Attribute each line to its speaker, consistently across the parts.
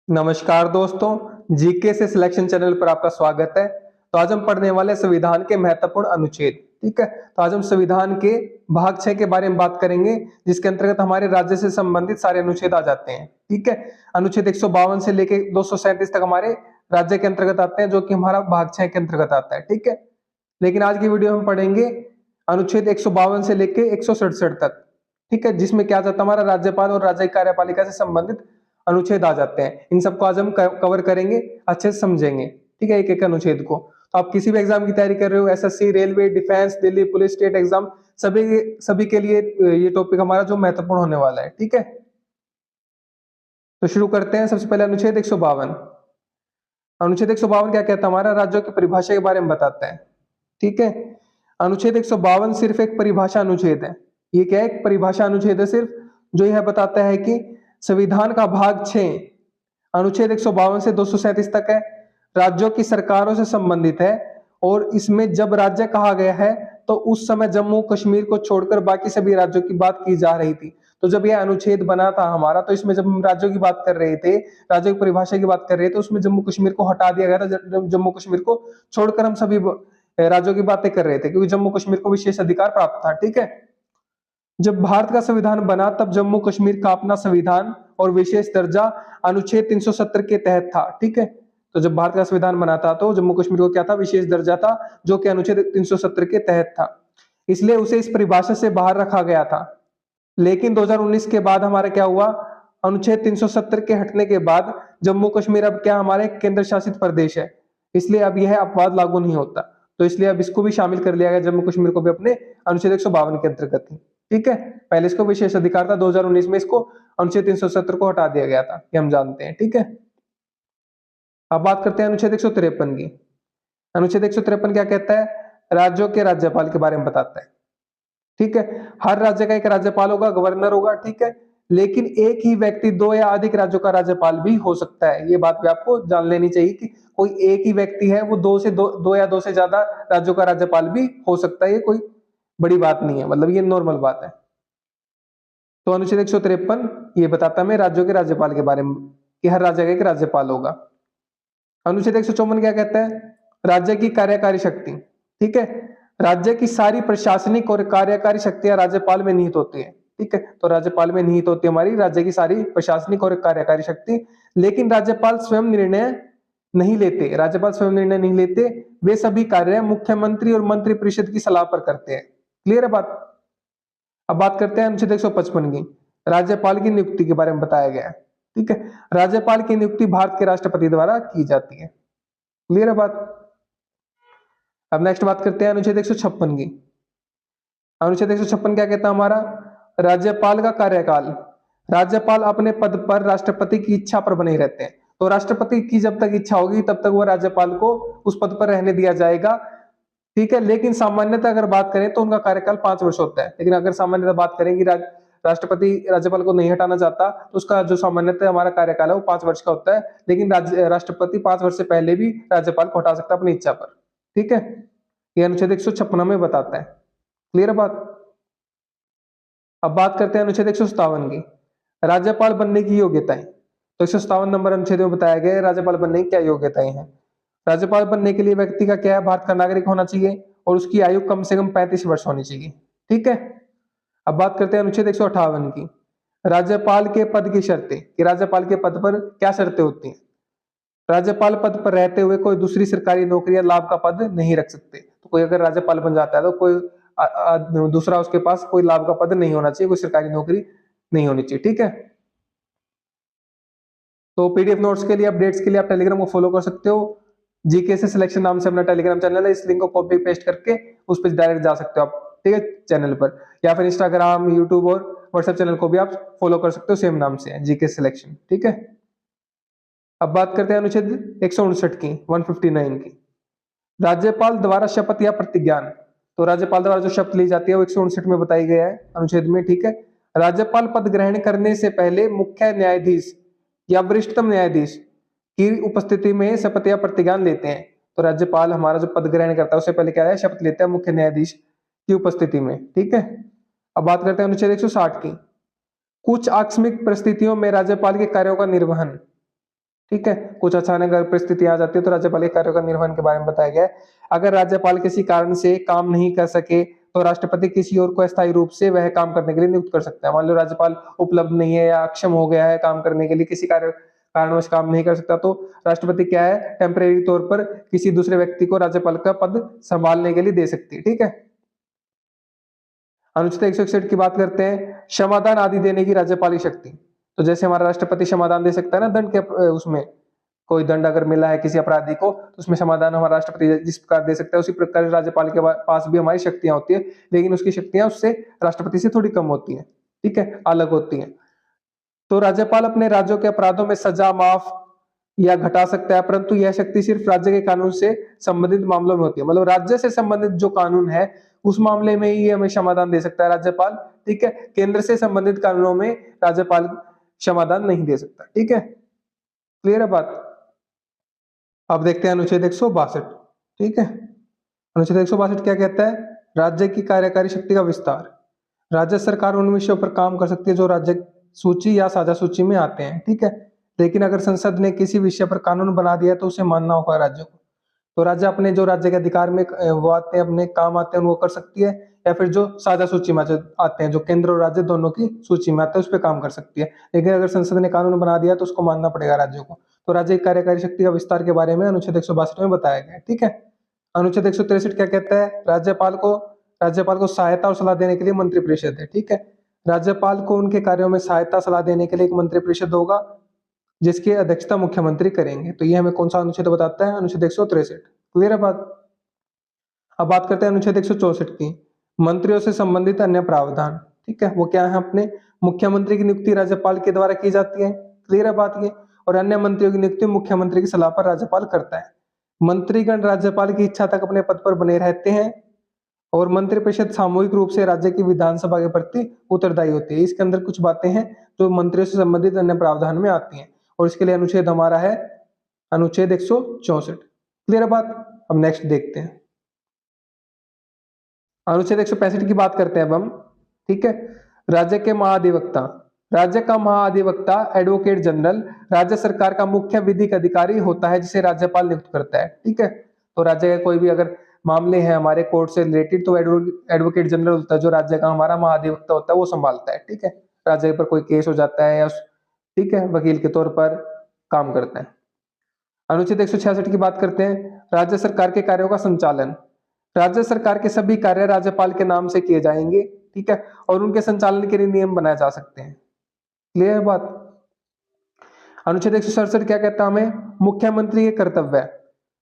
Speaker 1: नमस्कार दोस्तों, जीके से सिलेक्शन चैनल पर आपका स्वागत है। तो आज हम पढ़ने वाले संविधान के महत्वपूर्ण अनुच्छेद। ठीक है, तो आज हम संविधान के भाग 6 के बारे में बात करेंगे, जिसके अंतर्गत हमारे राज्य से संबंधित सारे अनुच्छेद आ जाते हैं। ठीक है, अनुच्छेद 152 से लेके 237 तक हमारे राज्य के अंतर्गत आते हैं, जो कि हमारा भाग 6 के अंतर्गत आता है। ठीक है, लेकिन आज की वीडियो हम पढ़ेंगे अनुच्छेद 152 से लेके 167 तक। ठीक है, जिसमें क्या जाता है, हमारा राज्यपाल और राज्य कार्यपालिका से संबंधित अनुच्छेद आ जाते हैं। इन सबको आज हम कवर करेंगे, अच्छे से समझेंगे। ठीक है, एक एक अनुच्छेद को। तो आप किसी भी एग्जाम की तैयारी कर रहे हो, SSC, railway, defence, Delhi police, state exam, सभी सभी के लिए ये टॉपिक हमारा जो महत्वपूर्ण होने वाला है। ठीक है, तो शुरू करते हैं। सबसे पहले अनुच्छेद 152। अनुच्छेद 152 क्या कहता है, हमारा राज्यों की परिभाषा के बारे में बताता है। ठीक है, अनुच्छेद 152 सिर्फ एक परिभाषा अनुच्छेद है। ये क्या है, एक परिभाषा अनुच्छेद है सिर्फ, जो यह बताता है कि संविधान का भाग 6 अनुच्छेद 152 से 237 तक है, राज्यों की सरकारों से संबंधित है। और इसमें जब राज्य कहा गया है तो उस समय जम्मू कश्मीर को छोड़कर बाकी सभी राज्यों की बात की जा रही थी। तो जब यह अनुच्छेद बना था हमारा, तो इसमें जब हम राज्यों की बात कर रहे थे, राज्यों की परिभाषा की बात कर रहे थे, उसमें जम्मू कश्मीर को हटा दिया गया था। जम्मू कश्मीर को छोड़कर हम सभी राज्यों की बातें कर रहे थे, क्योंकि जम्मू कश्मीर को विशेष अधिकार प्राप्त था। ठीक है, जब भारत का संविधान बना तब जम्मू कश्मीर का अपना संविधान और विशेष दर्जा अनुच्छेद 370 के तहत था। ठीक है, तो जब भारत का संविधान बना था तो जम्मू कश्मीर को क्या था, विशेष दर्जा था, जो कि अनुच्छेद 370 के तहत था। इसलिए उसे इस परिभाषा से बाहर रखा गया था। लेकिन 2019 के बाद हमारा क्या हुआ, अनुच्छेद 370 के हटने के बाद जम्मू कश्मीर अब क्या हमारे केंद्र शासित प्रदेश है, इसलिए अब यह अपवाद लागू नहीं होता। तो इसलिए अब इसको भी शामिल कर लिया गया, जम्मू कश्मीर को भी अपने अनुच्छेद 152 के अंतर्गत ही। ठीक है, पहले इसको विशेष अधिकार था, 2019 में इसको अनुच्छेद 370 को हटा दिया गया था, ये हम जानते हैं। ठीक है, अब बात करते हैं अनुच्छेद 153 की। अनुच्छेद 153 क्या कहता है, राज्यों के राज्यपाल के बारे में बताता है। ठीक है, हर राज्य का एक राज्यपाल होगा, गवर्नर होगा। ठीक है, लेकिन एक ही व्यक्ति दो या अधिक राज्यों का राज्यपाल भी हो सकता है। ये बात भी आपको जान लेनी चाहिए कि कोई एक ही व्यक्ति है, वो दो या दो से ज्यादा राज्यों का राज्यपाल भी हो सकता है। ये कोई बड़ी बात नहीं है, मतलब ये नॉर्मल बात है। तो अनुच्छेद 153 ये बताता है राज्यों के राज्यपाल के बारे में, कि हर राज्य का एक राज्यपाल होगा। अनुच्छेद 154 क्या कहता है, राज्य की कार्यकारी शक्ति। ठीक है, राज्य की सारी प्रशासनिक और कार्यकारी शक्तियां राज्यपाल में निहित होती है। ठीक है, तो राज्यपाल में निहित होती है हमारी राज्य की सारी प्रशासनिक और कार्यकारी शक्ति। लेकिन राज्यपाल स्वयं निर्णय नहीं लेते, राज्यपाल स्वयं निर्णय नहीं लेते, वे सभी कार्य मुख्यमंत्री और मंत्री परिषद की सलाह पर करते हैं। क्लियर है बात। अब बात करते हैं अनुच्छेद 155 की, राज्यपाल की नियुक्ति के बारे में बताया गया है। ठीक है, राज्यपाल की नियुक्ति भारत के राष्ट्रपति द्वारा की जाती है। क्लियर है बात। अब नेक्स्ट बात करते हैं अनुच्छेद 156 की। अनुच्छेद 156 क्या कहता है हमारा, राज्यपाल का कार्यकाल। राज्यपाल अपने पद पर राष्ट्रपति की इच्छा पर बने रहते हैं। तो राष्ट्रपति की जब तक इच्छा होगी तब तक वो राज्यपाल को उस पद पर रहने दिया जाएगा। ठीक है, लेकिन सामान्यतः अगर बात करें तो उनका कार्यकाल 5 वर्ष होता है। लेकिन अगर सामान्यतः बात करें कि राष्ट्रपति राज्यपाल को नहीं हटाना चाहता, तो उसका जो सामान्यतः हमारा कार्यकाल है वो 5 वर्ष का होता है। लेकिन राष्ट्रपति 5 वर्ष से पहले भी राज्यपाल को हटा सकता है अपनी इच्छा पर। ठीक है, ये अनुच्छेद 156 में बताता है। क्लियर है बात। अब बात करते हैं अनुच्छेद 157 की, राज्यपाल बनने की योग्यताएं। तो 157 नंबर अनुच्छेद में बताया गया है राज्यपाल बनने की क्या योग्यताएं हैं। राज्यपाल बनने के लिए व्यक्ति का क्या है, भारत का नागरिक होना चाहिए और उसकी आयु कम से कम 35 वर्ष होनी चाहिए। ठीक है, अब बात करते हैं अनुच्छेद 158 की, राज्यपाल के पद की शर्तें, कि राज्यपाल के पद पर क्या शर्तें होती हैं। राज्यपाल पद पर रहते हुए कोई दूसरी सरकारी नौकरी या लाभ का पद नहीं रख सकते। तो कोई अगर राज्यपाल बन जाता है तो कोई दूसरा उसके पास कोई लाभ का पद नहीं होना चाहिए, कोई सरकारी नौकरी नहीं होनी चाहिए। ठीक है, तो पीडीएफ नोट्स के लिए, अपडेट्स के लिए आप टेलीग्राम को फॉलो कर सकते हो। जीके से सिलेक्शन नाम से अपना टेलीग्राम चैनल है, इस लिंक को कॉपी पेस्ट करके उस पर डायरेक्ट जा सकते हो आप। ठीक है, चैनल पर, या फिर इंस्टाग्राम, यूट्यूब और व्हाट्सएप चैनल को भी आप फॉलो कर सकते हो, सेम नाम से है, जीके सिलेक्शन। ठीक है, अब बात करते हैं अनुच्छेद 159 की, 159 की, राज्यपाल द्वारा शपथ या प्रतिज्ञान। तो राज्यपाल द्वारा जो शपथ ली जाती है वो 159 में बताई गया है अनुच्छेद में। ठीक है, राज्यपाल पद ग्रहण करने से पहले मुख्य न्यायाधीश या वरिष्ठतम न्यायाधीश की उपस्थिति में शपथ या प्रतिज्ञान लेते हैं। तो राज्यपाल हमारा जो पद ग्रहण करता है उससे पहले क्या है, शपथ लेता है मुख्य न्यायाधीश की उपस्थिति में। ठीक है, अब बात करते हैं अनुच्छेद 160 की, कुछ आकस्मिक परिस्थितियों में राज्यपाल के कार्यों का निर्वहन। ठीक है। कुछ अचानक अगर परिस्थिति आ जाती है तो राज्यपाल के कार्यों का निर्वहन के बारे में बताया गया है। अगर राज्यपाल किसी कारण से काम नहीं कर सके तो राष्ट्रपति किसी और को अस्थायी रूप से वह काम करने के लिए नियुक्त कर सकता है। मान लो राज्यपाल उपलब्ध नहीं है या अक्षम हो गया है काम करने के लिए, किसी कारणवश काम नहीं कर सकता, तो राष्ट्रपति क्या है, टेम्परेरी तौर पर किसी दूसरे व्यक्ति को राज्यपाल का पद संभालने के लिए दे सकती है। ठीक है। अनुच्छेद 161 की बात करते हैं, क्षमादान आदि देने की राज्यपाल की शक्ति। तो जैसे हमारा राष्ट्रपति क्षमादान दे सकता है ना दंड के उसमें, कोई दंड अगर मिला है किसी अपराधी को तो उसमें समाधान हमारा राष्ट्रपति जिस प्रकार दे सकता है, उसी प्रकार राज्यपाल के पास भी हमारी शक्तियां होती है, लेकिन उसकी शक्तियां उससे राष्ट्रपति से थोड़ी कम होती है। ठीक है, अलग होती है। तो राज्यपाल अपने राज्यों के अपराधों में सजा माफ या घटा सकता है, परंतु यह शक्ति सिर्फ राज्य के कानून से संबंधित मामलों में होती है। मतलब राज्य से संबंधित जो कानून है उस मामले में ही हमें क्षमादान दे सकता है राज्यपाल। ठीक है, केंद्र से संबंधित कानूनों में राज्यपाल क्षमादान नहीं दे सकता। ठीक है, क्लियर है बात। अब देखते हैं अनुच्छेद 162। ठीक है, अनुच्छेद 162 क्या कहता है, राज्य की कार्यकारी शक्ति का विस्तार। राज्य सरकार उन विषयों पर काम कर सकती है जो राज्य सूची या साझा सूची में आते हैं। ठीक है, लेकिन अगर संसद ने किसी विषय पर कानून बना दिया तो उसे मानना होगा राज्य को। तो राज्य अपने जो राज्य के अधिकार में वो आते हैं, अपने काम आते हैं, वो कर सकती है, या फिर जो साझा सूची में जो आते हैं, जो केंद्र और राज्य दोनों की सूची में आते हैं, उस पर काम कर सकती है। लेकिन अगर संसद ने कानून बना दिया तो उसको मानना पड़ेगा राज्यों को। तो राज्य की कार्यकारी शक्ति का विस्तार के बारे में अनुच्छेद 162 में बताया गया है। ठीक है, अनुच्छेद 163 क्या कहता है, राज्यपाल को सहायता और सलाह देने के लिए मंत्रिपरिषद है। ठीक है, राज्यपाल को उनके कार्यों में सहायता सलाह देने के लिए एक मंत्रिपरिषद होगा जिसकी अध्यक्षता मुख्यमंत्री करेंगे। तो ये हमें कौन सा अनुच्छेद बताता है, अनुच्छेद 163। क्लियर है बात। अब बात करते हैं अनुच्छेद 164 की, मंत्रियों से संबंधित अन्य प्रावधान। ठीक है, वो क्या है, अपने मुख्यमंत्री की नियुक्ति राज्यपाल के द्वारा की जाती है। क्लियर है बात ये। और अन्य मंत्रियों की नियुक्ति मुख्यमंत्री की सलाह पर राज्यपाल करता है। मंत्रीगण राज्यपाल की इच्छा तक अपने पद पर बने रहते हैं और मंत्रिपरिषद सामूहिक रूप से राज्य की विधानसभा के प्रति उत्तरदायी होती है। इसके अंदर कुछ बातें हैं जो मंत्रियों से संबंधित अन्य प्रावधान में आती हैं, और इसके लिए अनुच्छेद हमारा है अनुच्छेद 164। क्लियर है बात। अब नेक्स्ट देखते हैं, अनुच्छेद 165 की बात करते हैं अब हम। ठीक है, राज्य के महाधिवक्ता। राज्य का महाधिवक्ता एडवोकेट जनरल राज्य सरकार का मुख्य विधिक अधिकारी होता है जिसे राज्यपाल नियुक्त करता है। ठीक है, तो राज्य के कोई भी अगर मामले हैं हमारे कोर्ट से रिलेटेड तो एडवोकेट जनरल होता है, जो राज्य का हमारा महाधिवक्ता होता है, वो संभालता है। ठीक है, राज्य पर कोई केस हो जाता है या ठीक है वकील के तौर पर काम करता है। अनुच्छेद 166 की बात करते हैं, राज्य सरकार के कार्यों का संचालन। राज्य सरकार के सभी कार्य राज्यपाल के नाम से किए जाएंगे। ठीक है, और उनके संचालन के लिए नियम बनाए जा सकते हैं। क्लियर है बात। अनुच्छेद 167 क्या कहता है हमें, मुख्यमंत्री के कर्तव्य।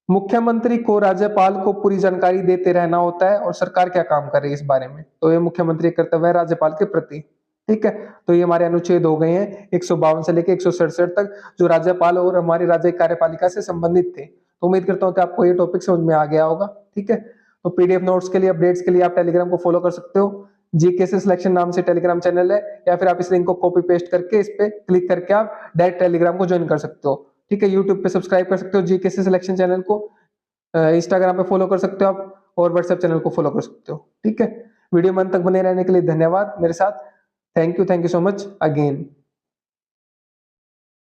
Speaker 1: मुख्यमंत्री को राज्यपाल को पूरी जानकारी देते रहना होता है और सरकार क्या काम कर रही है इस बारे में, तो ये मुख्यमंत्री का कर्तव्य है राज्यपाल के प्रति। ठीक है, तो ये हमारे अनुच्छेद हो गए हैं 152 से लेकर 167 तक, जो राज्यपाल और हमारी राज्य कार्यपालिका से संबंधित थे। तो उम्मीद करता हूँ कि आपको ये टॉपिक समझ में आ गया होगा। ठीक है, तो पीडीएफ नोट्स के लिए, अपडेट्स के लिए आप टेलीग्राम को फॉलो कर सकते हो। जीके से सिलेक्शन नाम से टेलीग्राम चैनल है, या फिर आप इस लिंक को कॉपी पेस्ट करके इस पे क्लिक करके आप डायरेक्ट टेलीग्राम को ज्वाइन कर सकते हो। ठीक है, यूट्यूब पे सब्सक्राइब कर सकते हो जीके से सिलेक्शन चैनल को, इंस्टाग्राम पे फॉलो कर सकते हो आप, और व्हाट्सएप चैनल को फॉलो कर सकते हो। ठीक है, वीडियो में अंत तक बने रहने के लिए धन्यवाद मेरे साथ। Thank you so much again.